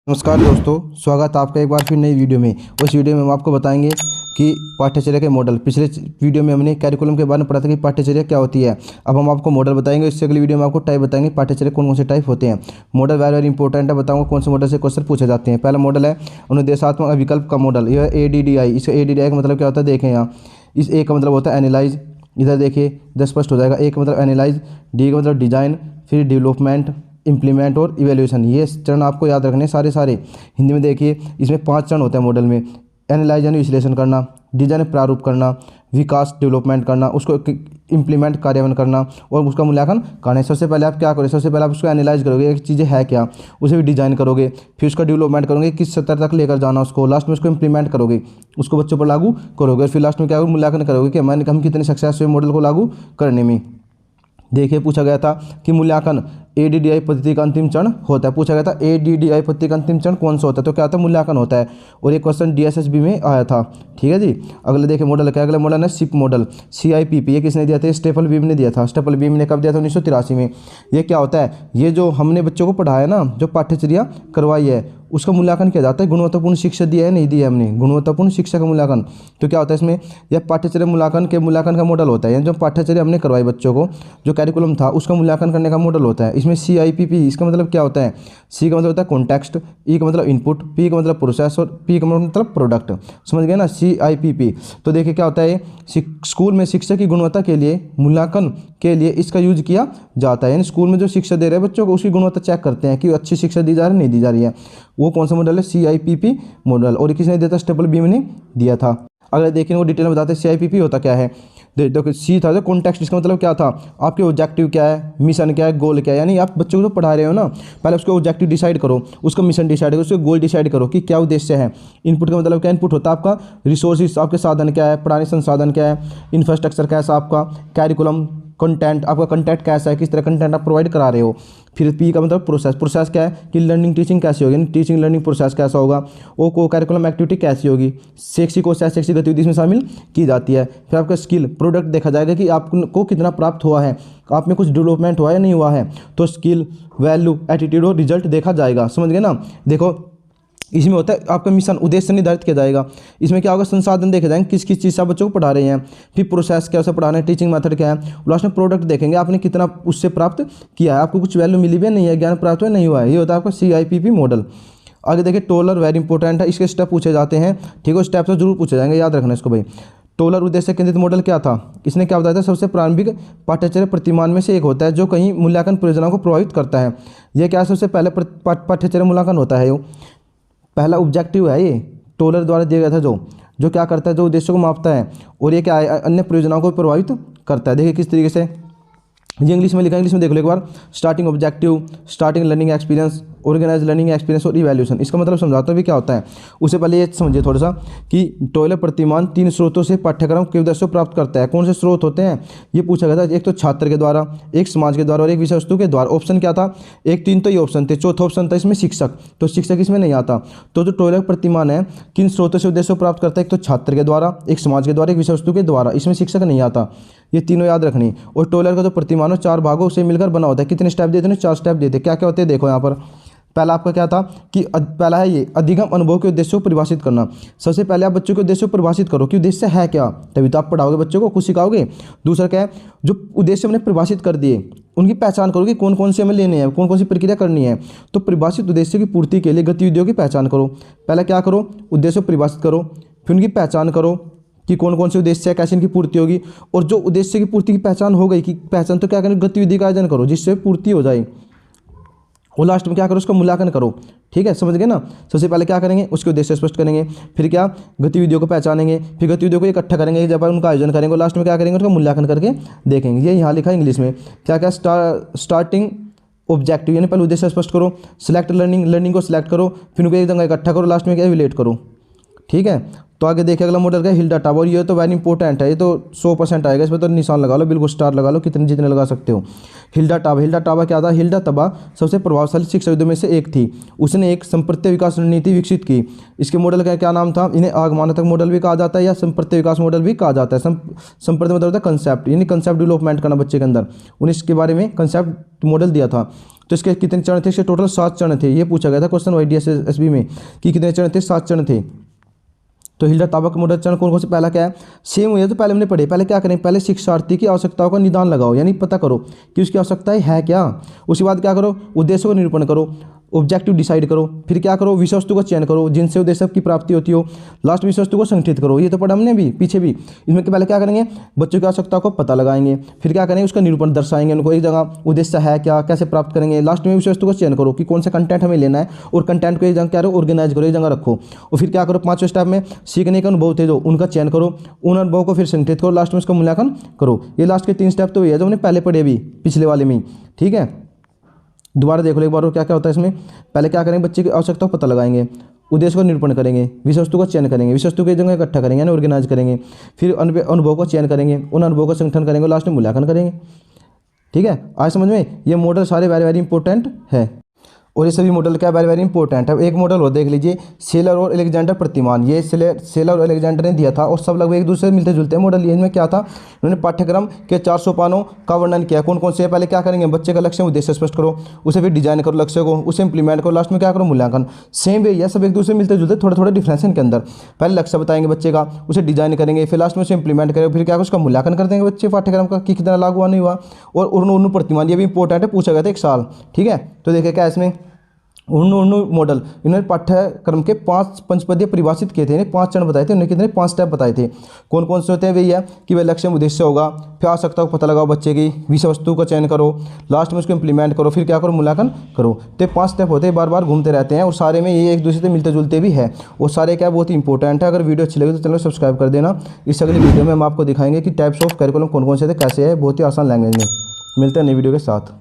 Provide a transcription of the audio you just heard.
नमस्कार दोस्तों, स्वागत है आपका एक बार फिर नई वीडियो में। उस वीडियो में हम आपको बताएंगे कि पाठ्यचर्या के मॉडल। पिछले वीडियो में हमने कैरिकुलम के बारे में पढ़ा था कि पाठ्यचर्या क्या होती है। अब हम आपको मॉडल बताएंगे। इससे अगली वीडियो में आपको टाइप बताएंगे पाठ्यचर्या कौन कौन से टाइप होते हैं। मॉडल वेरी वेरी इंपॉर्टेंट है। बताऊंगा कौन से मॉडल से क्वेश्चन पूछे जाते हैं। पहला मॉडल है अनुदेशात्मक विकल्प का मॉडल। यह ADDI। इसका ADDI का मतलब क्या होता है देखें यहाँ। इस ए का मतलब होता है एनालाइज। इधर देखिए, इधर स्पष्ट हो जाएगा। ए का मतलब एनालाइज, डी का मतलब डिजाइन, फिर डेवलपमेंट, इम्प्लीमेंट और इवैल्यूएशन। ये चरण आपको याद रखने सारे हिंदी में। देखिए इसमें 5 चरण होते हैं मॉडल में। एनालाइज यानी विश्लेषण करना, डिजाइन प्रारूप करना, विकास डेवलपमेंट करना, उसको इम्प्लीमेंट कार्यान्वयन करना और उसका मूल्यांकन करना। सबसे पहले आप क्या करोगे, सबसे पहले आप उसको एनालाइज करोगे एक चीज़ें है क्या, उसे भी डिजाइन करोगे, फिर उसका डेवलपमेंट करोगे किस स्तर तक लेकर जाना उसको, लास्ट में उसको इम्प्लीमेंट करोगे, उसको बच्चों पर लागू करोगे, फिर लास्ट में क्या करोगे, मूल्यांकन करोगे कि हम कितने सक्सेस हुए मॉडल को लागू करने में। देखिए पूछा गया था कि मूल्यांकन ADDI पद्धति का अंतिम चरण होता है। पूछा गया था ADDI पद्धति का अंतिम चरण कौन सा होता है, तो क्या होता है, मूल्यांकन होता है। और ये क्वेश्चन DSSB में आया था। ठीक है जी। अगले देखिए मॉडल क्या, अगला मॉडल है SIP मॉडल। CIPP ये किसने दिया था, स्टेफल बीम ने दिया था। स्टेफल बीम ने कब दिया था, 1983 में। ये क्या होता है, ये जो हमने बच्चों को पढ़ाया ना, जो पाठ्यचर्या करवाई है, उसका मूल्यांकन किया जाता है। गुणवत्तापूर्ण शिक्षा दी है नहीं दी है हमने, गुणवत्तापूर्ण शिक्षा का मूल्यांकन। तो क्या होता है इसमें, यह पाठ्यचर्या मूल्यांकन का मॉडल होता है। यानी जो पाठ्यचर्या हमने करवाई बच्चों को, जो कैरिकुलम था उसका मूल्यांकन करने का मॉडल होता है। इसमें CIPP, इसका मतलब क्या होता है, C का मतलब होता है कॉन्टेक्स्ट, E का मतलब इनपुट, P का मतलब प्रोसेस और P का मतलब प्रोडक्ट। समझ गए ना, CIPP। तो देखिए क्या होता है, स्कूल में शिक्षा की गुणवत्ता के लिए मूल्यांकन के लिए इसका यूज किया जाता है। यानी स्कूल में जो शिक्षा दे रहे हैं बच्चों को, उसकी गुणवत्ता चेक करते हैं कि अच्छी शिक्षा दी जा रही है नहीं दी जा रही है। वो कौन सा मॉडल है, CIPP मॉडल। और किसने दिया था, स्टेफल बीम ने दिया था। अगर देखें वो डिटेल में बताते हैं CIPP होता क्या है। देखो C था जो कॉन्टेक्स्ट, इसका मतलब क्या था, आपके ऑब्जेक्टिव क्या है, मिशन क्या है, गोल क्या है। यानी आप बच्चों को जो पढ़ा रहे हो ना, पहले उसके ऑब्जेक्टिव डिसाइड करो, उसका मिशन डिसाइड करो, उसका गोल डिसाइड करो कि क्या उद्देश्य है। इनपुट का मतलब क्या, इनपुट होता है आपका रिसोर्सेज, आपके साधन क्या है, पढ़ाने संसाधन क्या है, इंफ्रास्ट्रक्चर कैसा आपका, कैरिकुलम कंटेंट, आपका कंटेंट कैसा है, किस तरह कंटेंट आप प्रोवाइड करा रहे हो। फिर P का मतलब प्रोसेस, प्रोसेस क्या है कि लर्निंग टीचिंग कैसी होगी, टीचिंग लर्निंग प्रोसेस कैसा होगा। O को कैरिकुलम एक्टिविटी कैसी होगी, शैक्षिक को शैक्षिक गतिविधि इसमें शामिल की जाती है। फिर आपका स्किल, प्रोडक्ट देखा जाएगा कि आपको कितना प्राप्त हुआ है, आप में कुछ डेवलपमेंट हुआ है या नहीं हुआ है। तो स्किल, वैल्यू, एटीट्यूड और रिजल्ट देखा जाएगा। समझ गए ना। देखो इसमें होता है आपका मिशन, उद्देश्य निर्धारित किया जाएगा। इसमें क्या होगा, संसाधन देखे जाएंगे किस किस चीज़ से आप बच्चों को पढ़ा रहे हैं। फिर प्रोसेस क्या, उसे पढ़ाना है, टीचिंग मेथड क्या है। लास्ट में प्रोडक्ट देखेंगे आपने कितना उससे प्राप्त किया है, आपको कुछ वैल्यू मिली भी है नहीं है, ज्ञान प्राप्त हुआ नहीं हुआ है। ये होता है आपका CIPP मॉडल। आगे देखिए टोलर, वेरी इंपॉर्टेंट है। इसके स्टेप पूछे जाते हैं। ठीक है, स्टेप तो जरूर पूछे जाएंगे, याद रखना इसको भाई। टोलर उद्देश्य केंद्रित मॉडल क्या था, इसने क्या बताया था, सबसे प्रारंभिक पाठ्यचर्या प्रतिमान में से एक होता है जो कहीं मूल्यांकन परियोजनाओं को प्रभावित करता है। यह क्या, सबसे पहले पाठ्यचर्या मूल्यांकन होता है। पहला ऑब्जेक्टिव है ये, टोलर द्वारा दिया गया था, जो क्या करता है, जो उद्देश्यों को मापता है। और ये क्या है, अन्य परियोजनाओं को प्रभावित करता है। देखिए किस तरीके से, ये इंग्लिश में लिखा है, इंग्लिश में देख लो एक बार। Starting objective, starting learning experience, organise learning experience और इवैल्यूएशन। इसका मतलब समझाता हूँ भी क्या होता है। उससे पहले ये समझिए थोड़ा सा कि टोलर प्रतिमान 3 स्रोतों से पाठ्यक्रम के उद्देश्य को प्राप्त करता है। कौन से स्रोत होते हैं, ये पूछा गया था। एक तो छात्र के द्वारा, एक समाज के द्वारा और एक विषय वस्तु के द्वारा। ऑप्शन क्या था, एक 3 तो ये ऑप्शन थे, चौथा ऑप्शन था इसमें शिक्षक। तो शिक्षक इसमें नहीं आता। तो जो टोलर प्रतिमान है किन स्रोतों से उद्देश्य को प्राप्त करता है, एक तो छात्र के द्वारा, एक समाज के द्वारा, एक विषय वस्तु के द्वारा। इसमें शिक्षक नहीं आता। ये तीनों याद रखनी। और टोलर का जो प्रतिमान 4 भागों से मिलकर बना होता है। कितने स्टेप देते हैं, 4 स्टेप देते हैं। क्या क्या होते हैं देखो यहाँ पर। पहला आपका क्या था कि पहला है ये अधिगम अनुभव के उद्देश्य को परिभाषित करना। सबसे पहले आप बच्चों के उद्देश्य को परिभाषित करो कि उद्देश्य है क्या, तभी तो आप पढ़ाओगे बच्चों को, कुछ सिखाओगे। दूसरा क्या है, जो उद्देश्य हमने परिभाषित कर दिए उनकी पहचान करो कि कौन कौन से हमें लेने हैं, कौन कौन सी प्रक्रिया करनी है। तो परिभाषित उद्देश्य की पूर्ति के लिए गतिविधियों की पहचान करो। पहले क्या करो, उद्देश्य को परिभाषित करो, फिर उनकी पहचान करो कि कौन कौन से उद्देश्य है, कैसे इनकी पूर्ति होगी। और जो उद्देश्य की पूर्ति की पहचान हो गई कि पहचान, तो क्या करें, गतिविधि का आयोजन करो जिससे पूर्ति हो जाए। और लास्ट में क्या करो, उसका मूल्यांकन करो। ठीक है, समझ गए ना। सबसे पहले क्या करेंगे, उसके उद्देश्य स्पष्ट करेंगे, फिर क्या, गतिविधियों को पहचानेंगे, फिर गतिविधियों को इकट्ठा करेंगे, जब उनका आयोजन करेंगे, लास्ट में क्या करेंगे, उसका मूल्यांकन करके देखेंगे। ये यहाँ लिखा है इंग्लिश में। क्या क्या, स्टार्टिंग ऑब्जेक्टिव यानी पहले उद्देश्य स्पष्ट करो, सिलेक्ट लर्निंग को सिलेक्ट करो, फिर उनको एक जगह इकट्ठा करो, लास्ट में क्या, इवैल्यूएट करो। ठीक है। तो आगे देखिए अगला मॉडल का हिल्डा टाबा। और ये तो वेरी इंपॉर्टेंट है, ये तो 100% आएगा। इसमें तो निशान लगा लो, बिल्कुल स्टार लगा लो, कितने जितने लगा सकते हो। हिल्डा टाबा क्या था, हिल्डा टाबा सबसे प्रभावशाली शिक्षाविदों में से एक थी। उसने एक संप्रत्य विकास रणनीति विकसित की। इसके मॉडल का क्या नाम था, इन्हें आगमनात्मक मॉडल भी कहा जाता है या संप्रत्य विकास मॉडल भी कहा जाता है। संप्रत्य मतलब होता है कंसेप्ट, यानी कंसेप्ट डेवलपमेंट करना बच्चे के अंदर। उन्हें इसके बारे में कंसेप्ट मॉडल दिया था। तो इसके कितने चरण थे? इसके टोटल 7 चरण थे। ये पूछा गया था क्वेश्चन YDS-SB में कि कितने चरण थे? 7 चरण थे। तो हिल्डर-ताबक मॉडल चरण कौन कौन से? पहला क्या है? सेम हुई है तो पहले हमने पढ़े। पहले क्या करें? पहले शिक्षार्थी की आवश्यकताओं का निदान लगाओ, यानी पता करो कि उसकी आवश्यकताएं है क्या। उसके बाद क्या करो? उद्देश्यों का निरूपण करो, ऑब्जेक्टिव डिसाइड करो। फिर क्या करो? विषय वस्तु का चयन करो जिनसे उद्देश्य की प्राप्ति होती हो। लास्ट विषय वस्तु को संगठित करो। ये तो पढ़ा हमने भी पीछे भी। इसमें के पहले क्या करेंगे? बच्चों की आवश्यकता को पता लगाएंगे, फिर क्या करेंगे? उसका निरूपण दर्शाएंगे, उनको एक जगह उद्देश्य है क्या, कैसे प्राप्त करेंगे। लास्ट में विषय वस्तु का चयन करो कि कौन सा कंटेंट हमें लेना है, और कंटेंट को एक जगह क्या करो? ऑर्गेनाइज करो, एक जगह रखो। और फिर क्या करो? 5वें स्टेप में सीखने के अनुभव थे जो, उनका चयन करो, उन अनुभव को फिर संगठित करो, लास्ट में उसका मूल्यांकन करो। ये लास्ट के 3 स्टेप तो ये है जो हमने पहले पढ़े अभी पिछले वाले में। ठीक है, दोबारा देख लो एक बार और क्या क्या होता है इसमें। पहले क्या करेंगे? बच्चे की आवश्यकता को पता लगाएंगे, उद्देश्य को निरूपण करेंगे, विषय वस्तु का चयन करेंगे, विषय वस्तु की जगह इकट्ठा करेंगे यानी ऑर्गेनाइज करेंगे, फिर अनुभव का चयन करेंगे, उन अनुभव का संगठन करेंगे, लास्ट में मूल्यांकन करेंगे। ठीक है, आज समझ में? ये मॉडल सारे वेरी वेरी इंपॉर्टेंट है, और ये सभी मॉडल क्या वेरी वेरी इंपॉर्टेंट है। एक मॉडल और देख लीजिए, सेलर और अलेक्जेंडर प्रतिमान। ये सेलर और अलेक्जेंडर ने दिया था, और सब लगभग एक दूसरे से मिलते जुलते हैं मॉडल। ये इनमें क्या था? उन्होंने पाठ्यक्रम के 4 सोपानों का वर्णन किया। कौन कौन से? पहले क्या करेंगे? बच्चे का लक्ष्य उद्देश्य स्पष्ट करो, उसे फिर डिजाइन करो लक्ष्य को, उसे इंप्लीमेंट करो, लास्ट में क्या करो? मूल्यांकन। सेम वे ये सब एक दूसरे से मिलते जुलते, थोड़े थोड़े डिफरेंस इनके अंदर। पहले लक्ष्य बताएंगे बच्चे का, उसे डिजाइन करेंगे, फिर लास्ट में उसे इंप्लीमेंट करेंगे, फिर क्या उसका मूल्यांकन कर देंगे बच्चे पाठ्यक्रम का कि कितना लागू हुआ नहीं हुआ। और उर्नु प्रतिमान, ये भी इंपॉर्टेंट है, पूछा गया था 1 साल। ठीक है, तो देखिए क्या इसमें उर्नु मॉडल, इन्होंने पाठ्यक्रम के 5 पंचपदीय परिभाषित किए थे, 5 चरण बताए थे, उन्होंने कितने 5 स्टेप बताए थे। कौन कौन से होते हैं? वही है कि वह लक्ष्य उद्देश्य होगा, फिर आवश्यकता को पता लगाओ बच्चे की, विषय वस्तु का चयन करो, लास्ट में उसको इंप्लीमेंट करो, फिर क्या करो? मूल्यांकन करो। तो 5 स्टेप होते हैं, बार बार घूमते रहते हैं, और सारे में ये एक दूसरे से मिलते जुलते भी है, और सारे क्या बहुत ही इंपॉर्टेंट है। अगर वीडियो अच्छी लगे तो चैनल को सब्सक्राइब कर देना। इस अगली वीडियो में हम आपको दिखाएंगे कि टाइप्स ऑफ करिकुलम कौन कौन से थे, कैसे है, बहुत ही आसान लैंग्वेज में। मिलते हैं नई वीडियो के साथ।